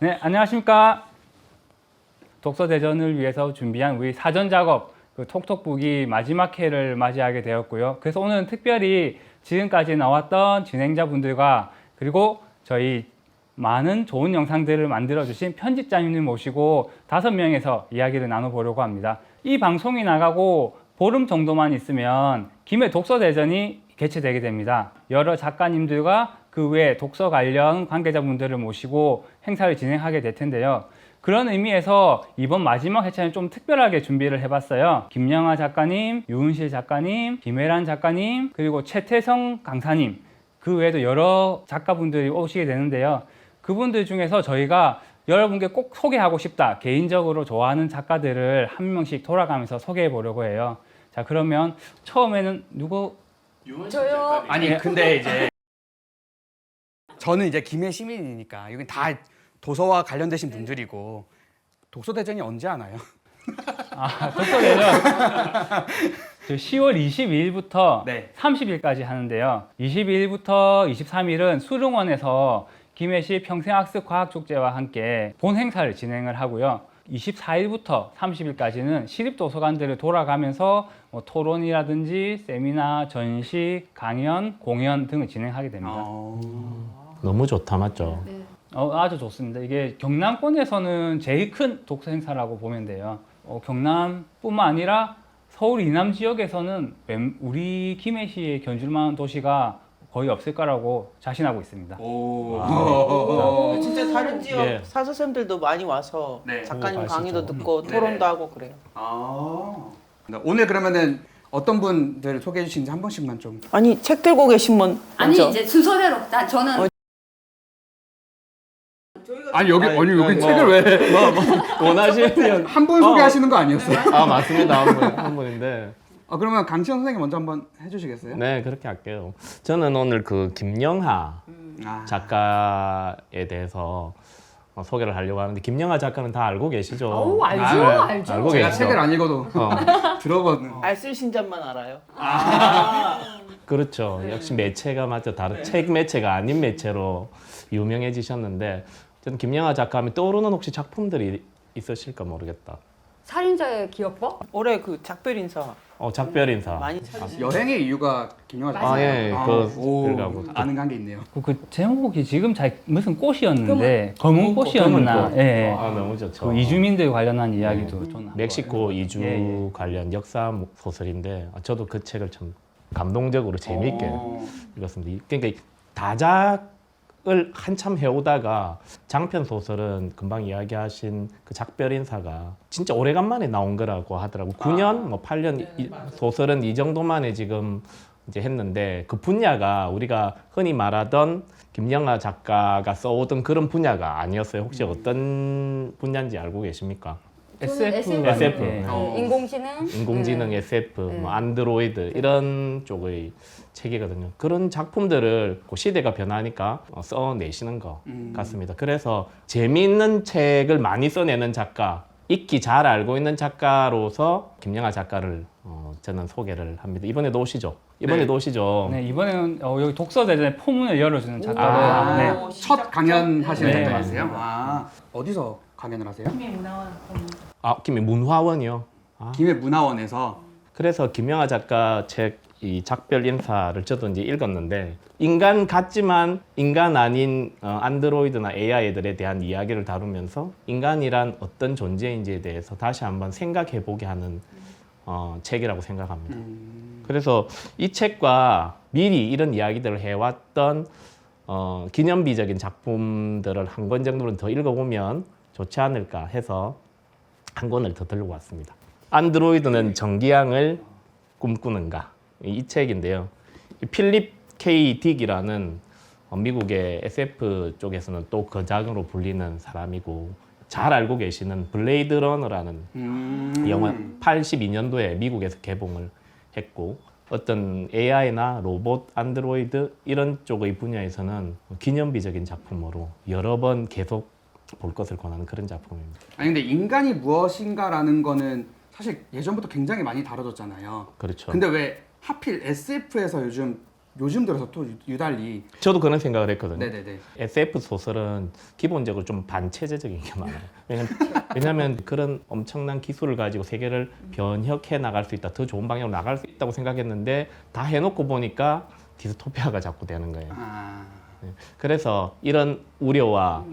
네, 안녕하십니까. 독서대전을 위해서 준비한 우리 사전 작업, 톡톡북이 마지막 회를 맞이하게 되었고요. 그래서 오늘은 특별히 지금까지 나왔던 진행자분들과 그리고 저희 많은 좋은 영상들을 만들어주신 편집자님을 모시고 5명에서 이야기를 나눠보려고 합니다. 이 방송이 나가고 보름 정도만 있으면 김해 독서대전이 개최되게 됩니다. 여러 작가님들과 그 외에 독서 관련 관계자분들을 모시고 행사를 진행하게 될 텐데요. 그런 의미에서 이번 마지막 회차는 좀 특별하게 준비를 해봤어요. 김영하 작가님, 유은실 작가님, 김혜란 작가님, 그리고 최태성 강사님, 그 외에도 여러 작가분들이 오시게 되는데요. 그분들 중에서 저희가 여러분께 꼭 소개하고 싶다, 개인적으로 좋아하는 작가들을 한 명씩 돌아가면서 소개해 보려고 해요. 자, 그러면 처음에는 누구? 저요. 아니 근데 이제 저는 이제 김해 시민이니까 여기 다 도서와 관련되신 분들이고 독서대전이 언제 하나요? 독서대전 10월 22일부터 네. 30일까지 하는데요. 22일부터 23일은 수릉원에서 김해시 평생학습과학축제와 함께 본 행사를 진행을 하고요. 24일부터 30일까지는 시립도서관들을 돌아가면서 토론이라든지 세미나, 전시, 강연, 공연 등을 진행하게 됩니다. 너무 좋다, 맞죠? 네. 아주 좋습니다. 이게 경남권에서는 제일 큰 독서 행사라고 보면 돼요. 경남뿐만 아니라 서울 이남 지역에서는 우리 김해시에 견줄 만한 도시가 거의 없을 거라고 자신하고 있습니다. 진짜 다른 지역 예. 사서쌤들도 많이 와서 네. 작가님 오, 강의도 진짜요? 듣고 네네. 토론도 하고 그래요. 오늘 그러면은 어떤 분들 소개해 주시는지 한 번씩만 좀. 아니 책 들고 계신 분 아니 먼저. 이제 순서대로 저는 아니 여기 뭐, 책을 왜 원하시면 한 분 소개하시는 거 아니었어요? 아 맞습니다, 한 분인데. 그러면 강치현 선생님 먼저 한번 해주시겠어요? 네, 그렇게 할게요. 저는 오늘 그 김영하 작가에 대해서 소개를 하려고 하는데, 김영하 작가는 다 알고 계시죠? 어우, 알죠, 네. 알죠. 알고 제가 계시죠? 책을 안 읽어도 들어보는. 알쓸신잡만 알아요. 그렇죠. 역시 매체가 맞죠. 다른 책 매체가 아닌 매체로 유명해지셨는데, 저는 김영하 작가 하면 떠오르는 혹시 작품들이 있으실까 모르겠다. 살인자의 기억법? 올해 그 작별인사 작별인사. 많이 찾으시죠. 여행의 이유가 김영하 작가. 예, 그거하고. 아는 관계 있네요. 그 제목이 지금 무슨 꽃이었는데 검은 꽃이었나? 꽃. 예. 너무 좋죠. 그 이주민들 관련한 이야기도 좀 멕시코 이주 예. 관련 역사 소설인데, 저도 그 책을 참 감동적으로 재미있게 읽었습니다. 그러니까 다작을 한참 해오다가 장편 소설은 금방 이야기하신 그 작별인사가 진짜 오래간만에 나온 거라고 하더라고. 9년, 8년 소설은 이 정도 만에 지금 이제 했는데, 그 분야가 우리가 흔히 말하던 김영하 작가가 써오던 그런 분야가 아니었어요. 혹시 어떤 분야인지 알고 계십니까? SF. SF. 예. 인공지능. 인공지능 SF, 네. 안드로이드 이런 쪽의 책이거든요. 그런 작품들을 그 시대가 변하니까 써내시는 것 같습니다. 그래서 재미있는 책을 많이 써내는 작가, 읽기 잘 알고 있는 작가로서 김영하 작가를 저는 소개를 합니다. 이번에도 오시죠? 이번에도 오시죠? 네, 이번에는 여기 독서대전의 포문을 열어주는 작가로 네. 첫 강연 하시는 네. 작가세요? 어디서 강연을 하세요? 김해 문화원이요. 김해 문화원에서. 그래서 김영하 작가 책 이 작별 인사를 저도 이제 읽었는데, 인간 같지만 인간 아닌 안드로이드나 AI들에 대한 이야기를 다루면서 인간이란 어떤 존재인지에 대해서 다시 한번 생각해 보게 하는 책이라고 생각합니다. 그래서 이 책과 미리 이런 이야기들을 해왔던 기념비적인 작품들을 한 권 정도는 더 읽어보면 좋지 않을까 해서 한 권을 더 들고 왔습니다. 안드로이드는 정기양을 꿈꾸는가, 이 책인데요. 필립 K. 딕이라는 미국의 SF 쪽에서는 또 거장으로 불리는 사람이고, 잘 알고 계시는 블레이드 러너라는 영화 82년도에 미국에서 개봉을 했고, 어떤 AI나 로봇, 안드로이드 이런 쪽의 분야에서는 기념비적인 작품으로 여러 번 계속 볼 것을 권하는 그런 작품입니다. 아니 근데 인간이 무엇인가라는 거는 사실 예전부터 굉장히 많이 다뤄졌잖아요. 그렇죠. 근데 왜 하필 SF에서 요즘 요즘 들어서 또 유달리 저도 그런 생각을 했거든요. 네네네. SF 소설은 기본적으로 좀 반체제적인 게 많아요. 왜냐하면 그런 엄청난 기술을 가지고 세계를 변혁해 나갈 수 있다, 더 좋은 방향으로 나갈 수 있다고 생각했는데 다 해놓고 보니까 디스토피아가 자꾸 되는 거예요. 아, 그래서 이런 우려와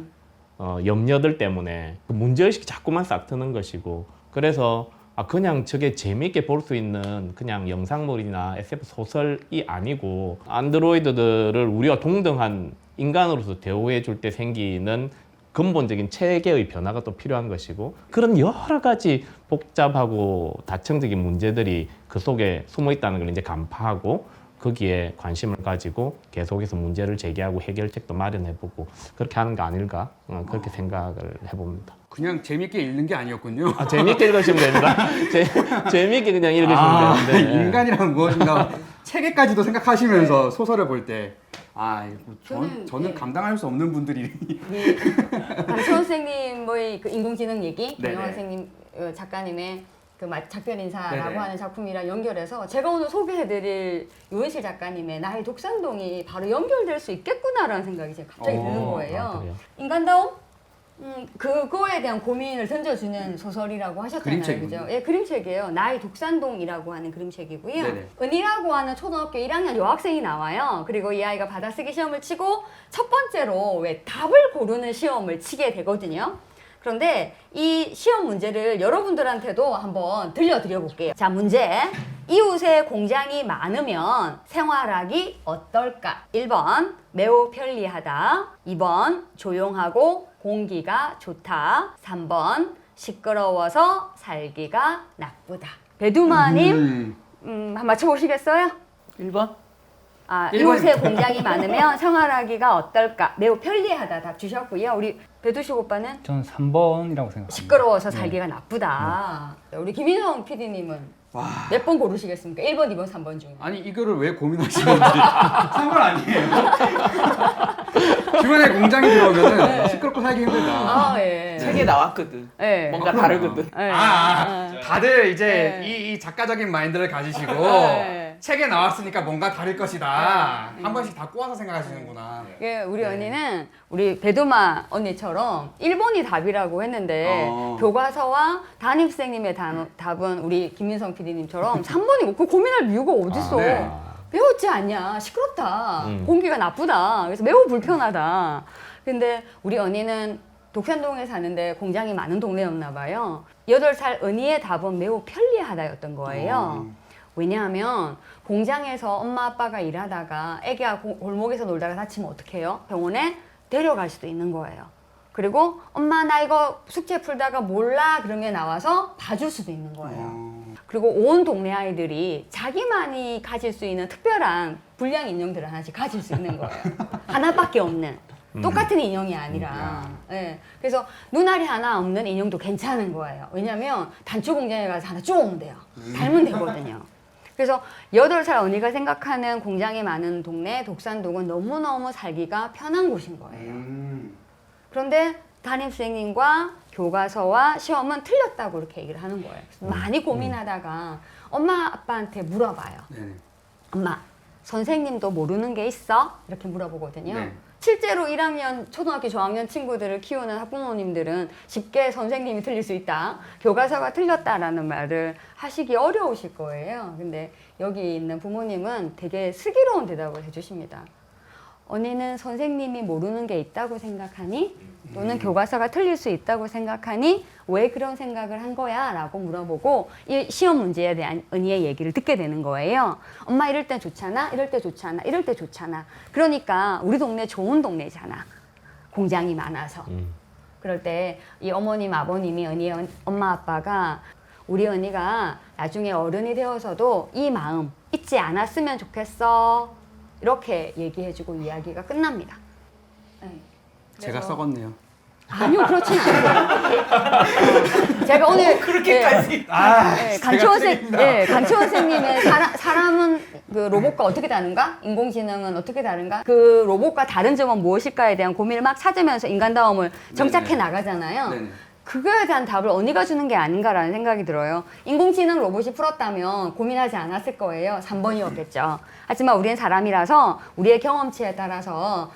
염려들 때문에 그 문제의식이 자꾸만 싹 트는 것이고, 그래서 그냥 저게 재미있게 볼 수 있는 그냥 영상물이나 SF 소설이 아니고 안드로이드들을 우리와 동등한 인간으로서 대우해 줄 때 생기는 근본적인 체계의 변화가 또 필요한 것이고, 그런 여러 가지 복잡하고 다층적인 문제들이 그 속에 숨어 있다는 걸 이제 간파하고 거기에 관심을 가지고 계속해서 문제를 제기하고 해결책도 마련해보고 그렇게 하는 거 아닐까, 그렇게 생각을 해봅니다. 그냥 재밌게 읽는 게 아니었군요. 재밌게 읽으시면 됩니다. 재밌게 그냥 읽으시면 되는데. 인간이란 무엇인가 체계까지도 생각하시면서 소설을 볼 때, 저는 예. 감당할 수 없는 분들이. 강채원 선생님의 그 인공지능 얘기, 네네. 김영환 선생님 작가님의 그 작별 인사라고 네네. 하는 작품이랑 연결해서 제가 오늘 소개해드릴 유은실 작가님의 나의 독산동이 바로 연결될 수 있겠구나라는 생각이 제가 갑자기 드는 거예요. 그래요? 인간다움? 그거에 대한 고민을 던져주는 소설이라고 하셨잖아요. 그림책이군요. 그죠? 예, 그림책이에요. 나의 독산동이라고 하는 그림책이고요. 네네. 은희라고 하는 초등학교 1학년 여학생이 나와요. 그리고 이 아이가 받아쓰기 시험을 치고 첫 번째로 왜 답을 고르는 시험을 치게 되거든요. 그런데 이 시험 문제를 여러분들한테도 한번 들려드려 볼게요. 자, 문제. 이웃에 공장이 많으면 생활하기 어떨까? 1번 매우 편리하다. 2번 조용하고 공기가 좋다. 3번 시끄러워서 살기가 나쁘다. 배두마님 한번 맞춰보시겠어요? 1번? 이웃에 공장이 많으면 생활하기가 어떨까? 매우 편리하다 답 주셨고요. 우리 배두식 오빠는 저는 3번이라고 생각합니다. 시끄러워서 살기가 나쁘다. 우리 김인성 PD님은 와. 몇 번 고르시겠습니까? 1번, 2번, 3번 중에. 아니 이거를 왜 고민하시는지 상관 아니에요. 주변에 공장이 들어오면 시끄럽고 살기 힘들다. 예. 책에 나왔거든. 예. 뭔가 그럼요. 다르거든. 예. 다들 이제 네. 이 작가적인 마인드를 가지시고 네. 책에 나왔으니까 뭔가 다를 것이다. 한 번씩 다 꼬아서 생각하시는구나. 예, 우리 네. 언니는 우리 배두마 언니처럼 1번이 답이라고 했는데 교과서와 담임선생님의 답은 우리 김민성 PD님처럼 3번이고 그 고민할 이유가 어딨어. 네. 배웠지 않냐. 시끄럽다. 공기가 나쁘다. 그래서 매우 불편하다. 근데 우리 언니는 독산동에 사는데 공장이 많은 동네였나 봐요. 8살 언니의 답은 매우 편리하다였던 거예요. 왜냐하면 공장에서 엄마 아빠가 일하다가 애기가 골목에서 놀다가 다치면 어떡해요? 병원에 데려갈 수도 있는 거예요. 그리고 엄마 나 이거 숙제 풀다가 몰라 그러면 나와서 봐줄 수도 있는 거예요. 그리고 온 동네 아이들이 자기만이 가질 수 있는 특별한 불량 인형들을 하나씩 가질 수 있는 거예요. 하나밖에 없는. 똑같은 인형이 아니라. 예. 그래서 눈알이 하나 없는 인형도 괜찮은 거예요. 왜냐면 단추 공장에 가서 하나 쪼으면 돼요. 달면 되거든요. 그래서 8살 언니가 생각하는 공장이 많은 동네 독산동은 너무너무 살기가 편한 곳인 거예요. 그런데 담임선생님과 교과서와 시험은 틀렸다고 이렇게 얘기를 하는 거예요. 그래서 많이 고민하다가 엄마 아빠한테 물어봐요. 네. 엄마, 선생님도 모르는 게 있어? 이렇게 물어보거든요. 네. 실제로 1학년, 초등학교 저학년 친구들을 키우는 학부모님들은 쉽게 선생님이 틀릴 수 있다. 교과서가 틀렸다라는 말을 하시기 어려우실 거예요. 근데 여기 있는 부모님은 되게 슬기로운 대답을 해주십니다. 언니는 선생님이 모르는 게 있다고 생각하니? 또는 교과서가 틀릴 수 있다고 생각하니? 왜 그런 생각을 한 거야? 라고 물어보고 이 시험 문제에 대한 언니의 얘기를 듣게 되는 거예요. 엄마 이럴 때 좋잖아? 이럴 때 좋잖아? 이럴 때 좋잖아? 그러니까 우리 동네 좋은 동네잖아. 공장이 많아서. 그럴 때 이 어머님, 아버님이 언니의 엄마, 아빠가 우리 언니가 나중에 어른이 되어서도 이 마음 잊지 않았으면 좋겠어. 이렇게 얘기해주고 이야기가 끝납니다. 네. 제가 그래서- 썩었네요. 아니요, 그렇진 않아요. 제가 오늘 그렇게까지. 강채원 선생님의 사람은 그 로봇과 어떻게 다른가? 인공지능은 어떻게 다른가? 그 로봇과 다른 점은 무엇일까에 대한 고민을 막 찾으면서 인간다움을 정착해 네네. 나가잖아요. 네네. 그거에 대한 답을 언니가 주는 게 아닌가라는 생각이 들어요. 인공지능 로봇이 풀었다면 고민하지 않았을 거예요. 3번이었겠죠. 하지만 우리는 사람이라서 우리의 경험치에 따라서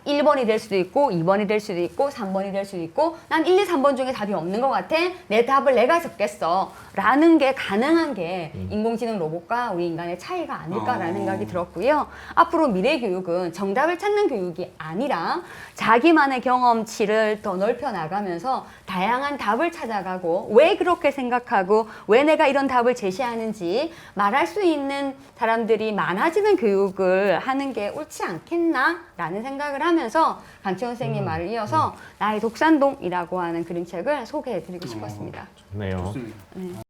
1번이 될 수도 있고 2번이 될 수도 있고 3번이 될 수도 있고 난 1, 2, 3번 중에 답이 없는 것 같아. 내 답을 내가 적겠어. 라는 게 가능한 게 인공지능 로봇과 우리 인간의 차이가 아닐까라는 생각이 들었고요. 앞으로 미래 교육은 정답을 찾는 교육이 아니라 자기만의 경험치를 더 넓혀 나가면서 다양한 답을 찾아가고 왜 그렇게 생각하고 왜 내가 이런 답을 제시하는지 말할 수 있는 사람들이 많아지는 교육을 하는 게 옳지 않겠나라는 생각을 하면서 강채원 선생님 말을 이어서 나의 독산동이라고 하는 그림책을 소개해드리고 싶었습니다. 좋네요. 좋습니다.